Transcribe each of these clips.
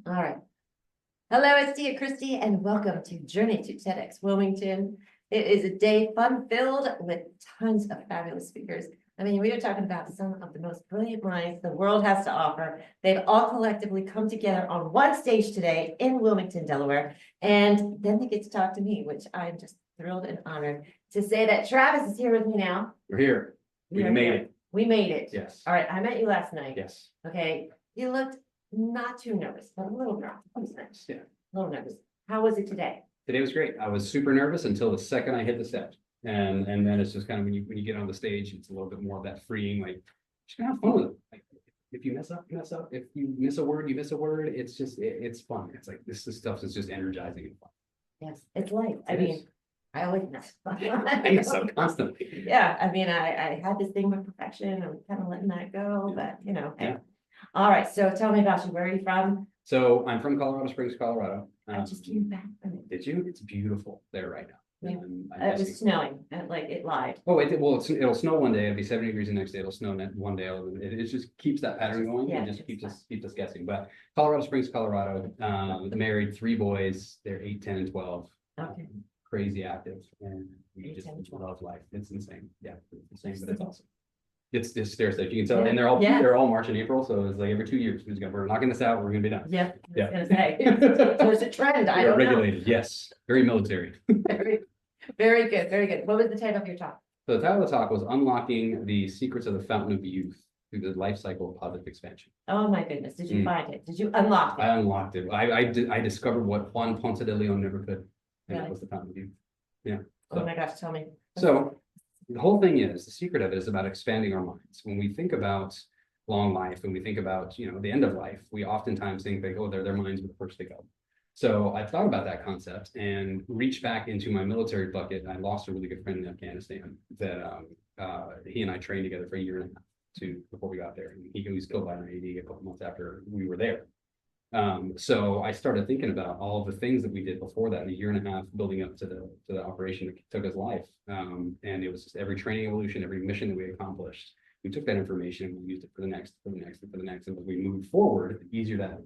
All right. Hello, it's Tia Cristy, and welcome to Journey to TEDx Wilmington. It is a day fun-filled with tons of fabulous speakers. I mean, we are talking about some of the most brilliant minds the world has to offer. They've all collectively come together on one stage today in Wilmington, Delaware, and then they get to talk to me, which I'm just thrilled and honored to say that Travis is here with me now. We're here. We made it. We made it. Yes. All right, I met you last night. Yes. Okay, you looked not too nervous, but a little nervous. Yeah. A little nervous. How was it today? Today was great. I was super nervous until the second I hit the stage. And then it's just kind of when you get on the stage, it's a little bit more of that freeing, like just gonna have fun with it. Like, if you mess up, you mess up. If you miss a word, you miss a word. It's just it's fun. It's like this stuff is just energizing and fun. Yes, it's light. I mean, I always mess up. I mess up constantly. Yeah, I mean, I had this thing with perfection. I'm kind of letting that go, but you know. Yeah. All right, so tell me about you. Where are you from? So I'm from Colorado Springs, Colorado. I just came back from it. Did you? It's beautiful there right now. Yeah. I'm It was snowing, and like it lied. Oh, it'll snow one day. It'll be 70 degrees the next day. It'll snow one day. It just keeps that pattern going. Yeah, And just it's keeps us guessing. But Colorado Springs, Colorado, married 3 boys. They're 8, 10, and 12. Okay. Crazy active, and we 8, just 10, 12. love life. It's insane. Yeah, it's insane, but it's awesome. It's stair step. You can tell, and Yeah. they're all March and April, so it's like every 2 years we're knocking this out. We're gonna be done. Yeah, Yeah. I was gonna say, there's a trend. I We are don't know. regulated. Yes, very military. Very, very good, very good. What was the title of your talk? So the title of the talk was Unlocking the Secrets of the Fountain of Youth Through the Life Cycle of Positive Expansion. Oh my goodness, did you find it? Did you unlock it? I unlocked it. I discovered what Juan Ponce de Leon never could, and Really? it was the Fountain of Youth. Yeah. Oh my gosh, tell me. So the whole thing is, the secret of it is about expanding our minds. When we think about long life and we think about, the end of life, we oftentimes think like, oh, their minds were the first to go. So I thought about that concept and reached back into my military bucket. And I lost a really good friend in Afghanistan that he and I trained together for a year and a half before we got there. And he was killed by an IED a couple months after we were there. So I started thinking about all of the things that we did before that in a year and a half, building up to the operation that took his life. And it was just every training evolution, every mission that we accomplished. We took that information and we used it for the next, and as we moved forward, the easier that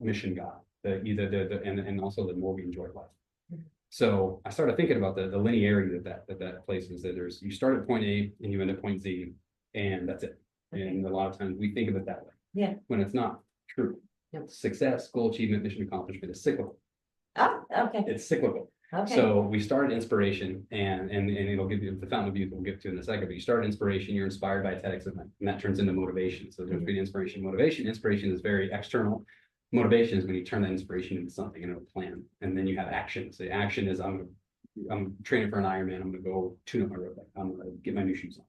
mission got, and also the more we enjoyed life. Mm-hmm. So I started thinking about the linearity that place is that you start at point A and you end at point Z, and that's it. Okay. And a lot of times we think of it that way. Yeah. When it's not true. Yep. Success, goal achievement, mission accomplishment is cyclical. Oh, okay, It's cyclical. okay. So we started inspiration, and it'll give you the Fountain of Youth. We'll get to in a second. But you start inspiration, you're inspired by a TEDx event, and that turns into motivation. So there's been inspiration, and motivation. Inspiration is very external. Motivation is when you turn that inspiration into something, into a plan, and then you have action. So the action is I'm training for an Ironman. I'm going to go tune up my road bike. I'm going to get my new shoes on.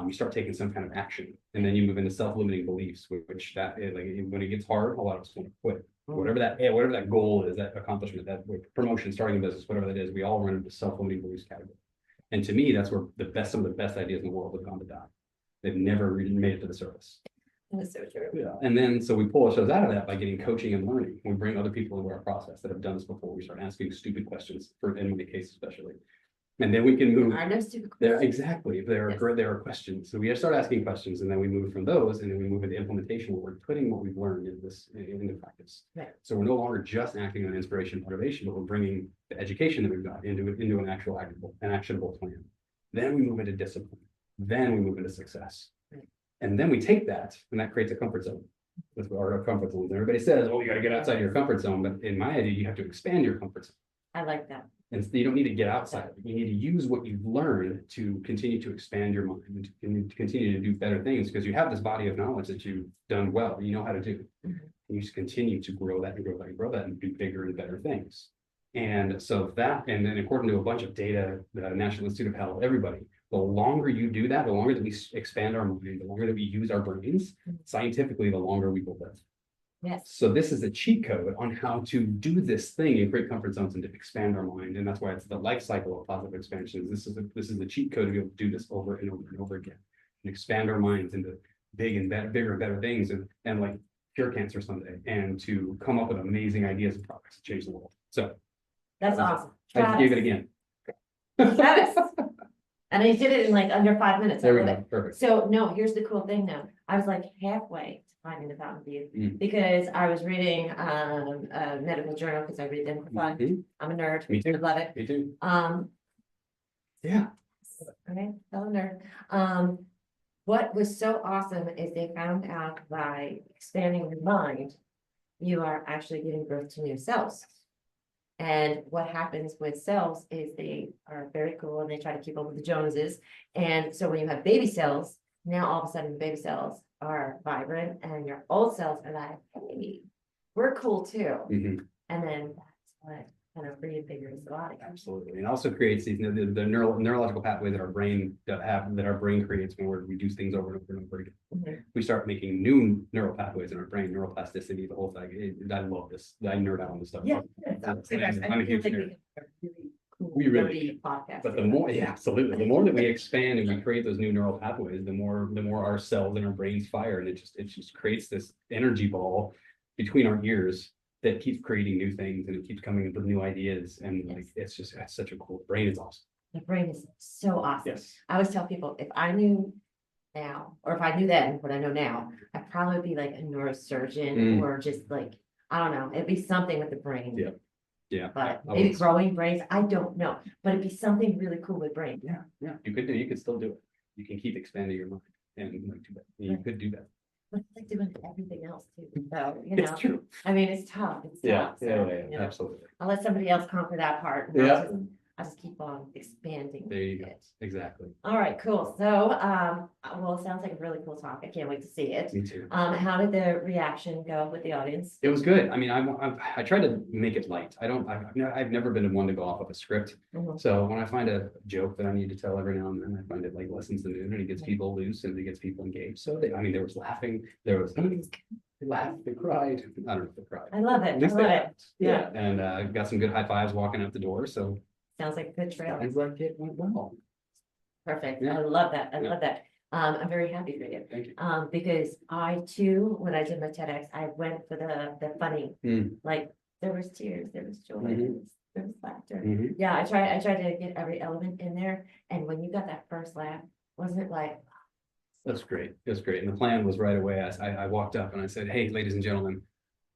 You start taking some kind of action, and then you move into self-limiting beliefs, which that is like when it gets hard, a lot of us want to quit. Whatever that goal is, that accomplishment, that promotion, starting a business, whatever that is, we all run into self-limiting beliefs category. And to me, that's where some of the best ideas in the world have gone to die. They've never really made it to the surface. That's so true. Yeah. And then so we pull ourselves out of that by getting coaching and learning. We bring other people into our process that have done this before. We start asking stupid questions, in my case especially. And then we can move. Are no stupid There, questions. exactly. There are questions. So we start asking questions, and then we move from those, and then we move into implementation, where we're putting what we've learned into practice. Right. So we're no longer just acting on inspiration, motivation, but we're bringing the education that we've got into an actual actionable plan. Then we move into discipline. Then we move into success. Right. And then we take that, and that creates a comfort zone. That's what our comfort zones. Everybody says, "Oh, you got to get outside your comfort zone," but in my idea, you have to expand your comfort zone. I like that. And you don't need to get outside. You need to use what you've learned to continue to expand your mind and to continue to do better things, because you have this body of knowledge that you've done well, you know how to do. Mhm. You just continue to grow that and grow that and grow that and do bigger and better things. And so and then according to a bunch of data, the National Institute of Health, everybody, the longer you do that, the longer that we expand our mind, the longer that we use our brains, scientifically, the longer we will live. Yes. So this is a cheat code on how to do this thing and create comfort zones and to expand our mind. And that's why it's the life cycle of positive expansion. This is the cheat code to be able to do this over and over and over again and expand our minds into bigger and better things, and like cure cancer someday, and to come up with amazing ideas and products to change the world. So That's awesome. I just gave it again. Travis. And he did it in like under 5 minutes. There we go. Perfect. So no, here's the cool thing now. I was like halfway to finding the Fountain of Youth Mm. because I was reading a medical journal because I read them for fun. Mhm. I'm a nerd. Me too. I love it. Me too. Um, Yeah. okay, fellow nerd. What was so awesome is they found out by expanding your mind, you are actually giving birth to new cells. And what happens with cells is they are very cool and they try to keep up with the Joneses. And so when you have baby cells, now all of a sudden the baby cells are vibrant and your old cells are like, hey, we're cool too. Mhm. And then that's what kind of reinvigorates the body. Absolutely. And also creates these, the neurological pathways that our brain creates when we do things over and over and over again. Mhm. We start making new neural pathways in our brain, neuroplasticity, the whole thing. I love this. I nerd out on this stuff. Yeah. I'm a huge nerd. We We really really podcast. But the more, yeah, absolutely. The more that we expand and we create those new neural pathways, the more our cells and our brains fire, and it just creates this energy ball between our ears that keeps creating new things, and it keeps coming up with new ideas, and like it's such a cool. Brain is awesome. The brain is so awesome. Yes. I always tell people, if I knew now, or if I knew then what I know now, I'd probably be like a neurosurgeon or just like, I don't know, it'd be something with the brain. Yeah. Yeah. But I maybe was- growing brains, I don't know, but it'd be something really cool with brain. Yeah, yeah. You could still do it. You can keep expanding your mind and like do that. You could do that. But it's like doing everything else too. So, you know, It's true. I mean, it's tough. It's tough. So, you know, Absolutely. I'll let somebody else conquer that part. And Yeah. I'll just keep on expanding. There you go. it. Exactly. All right, cool. So, well, it sounds like a really cool talk. I can't wait to see it. Me too. How did the reaction go with the audience? It was good. I mean, I tried to make it light. I've never been one to go off of a script. Mhm. So when I find a joke that I need to tell every now and then, I find it like lessens the mood and it gets people loose and it gets people engaged. So there was laughing, there was they laughed, they cried. I don't know if they cried. I love it. At I least love they it. laughed. Yeah. And got some good high fives walking out the door. So Sounds like a good trail. sounds like it went well. Perfect. Yeah. I love that. I Yeah. love that. I'm very happy for you. Thank you. Because I too, when I did my TEDx, I went for the funny, Mm. like there was tears, there was joy, Mhm. there was laughter. Mhm. Yeah, I tried to get every element in there. And when you got that first laugh, wasn't it like, That's great. It was great. And the plan was right away. I walked up and I said, hey, ladies and gentlemen,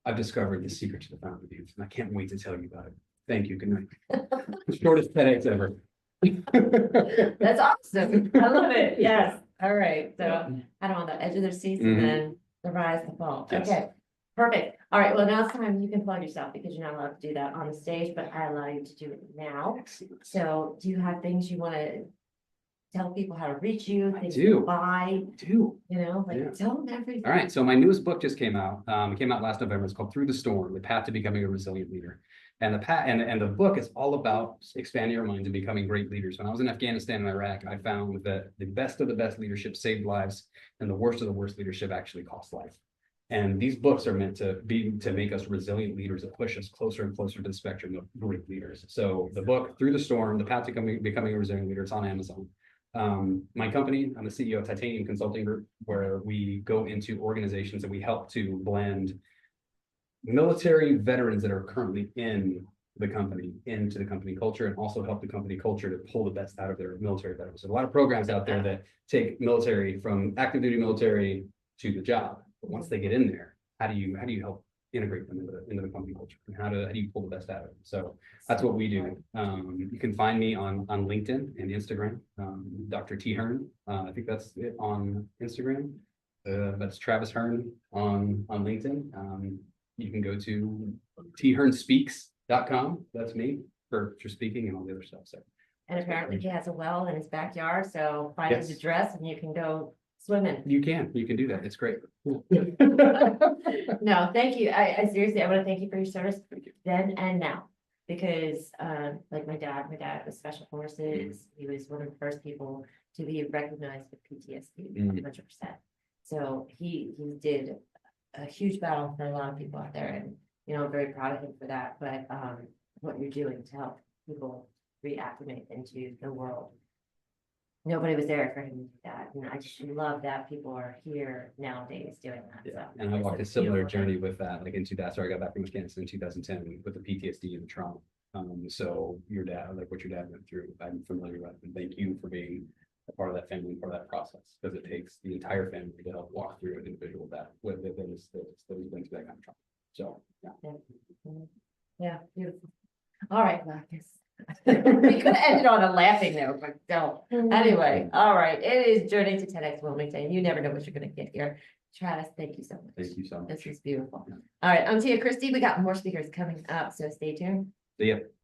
I've discovered the secret to the Fountain of Youth, and I can't wait to tell you about it. Thank you. Good night. Shortest TEDx ever. that's awesome. I love it. Yes. All right. So I don't want the edge of their seats Mhm. and then the rise and fall. Yes. Okay. Perfect. All right. Well, now it's time you can plug yourself because you're not allowed to do that on the stage, but I allow you to do it now. Excellent. So do you have things you want to tell people how to reach you, I things do. to buy, Do. like Yeah. tell them everything. All right. So my newest book just came out. It came out last November. It's called Through the Storm: The Path to Becoming a Resilient Leader. And the book is all about expanding our minds and becoming great leaders. When I was in Afghanistan and Iraq, I found that the best of the best leadership saved lives, and the worst of the worst leadership actually cost life. And these books are meant to make us resilient leaders that push us closer and closer to the spectrum of great leaders. So the book, Through the Storm: The Path to Becoming a Resilient Leader, it's on Amazon. My company, I'm the CEO of Titanium Consulting Group, where we go into organizations and we help to blend military veterans that are currently in the company into the company culture, and also help the company culture to pull the best out of their military veterans. There's a lot of programs out there that take military from active duty military to the job, but once they get in there, how do you help integrate them into the company culture, and how do you pull the best out of them? So that's what we do. You can find me on LinkedIn and Instagram, Dr. T. Hearne. I think that's it on Instagram. That's Travis Hearne on LinkedIn. You can go to thearnespeaks.com. That's me for speaking and all the other stuff. So And apparently he has a well in his backyard, so find his Yes. address and you can go swimming. you can do that. It's great. No, thank you. I seriously, I want to thank you for your service Thank you. then and now. Because like my dad was special forces. He was one of the first people to be recognized with PTSD, 100%. So he did a huge battle for a lot of people out there, and I'm very proud of him for that. But what you're doing to help people reacclimate into the world. Nobody was there for him to do that. And I just love that people are here nowadays doing that. Yeah, So and I it's walked a similar beautiful thing. journey with that, like in 2000. So I got back from Afghanistan in 2010 with the PTSD and the trauma. So your dad, like what your dad went through, I'm familiar with, and thank you for being a part of that family, part of that process, because it takes the entire family to help walk through an individual that has been through that kind of trauma. So, yeah. Yeah, beautiful. All right, Marcus. We could have ended on a laughing note, but don't. Anyway, all right, it is Journey to TEDx Wilmington. You never know what you're gonna get here. Travis, thank you so much. Thank you so much. This was beautiful. All right, I'm Tia Cristy. We got more speakers coming up, so stay tuned. See ya.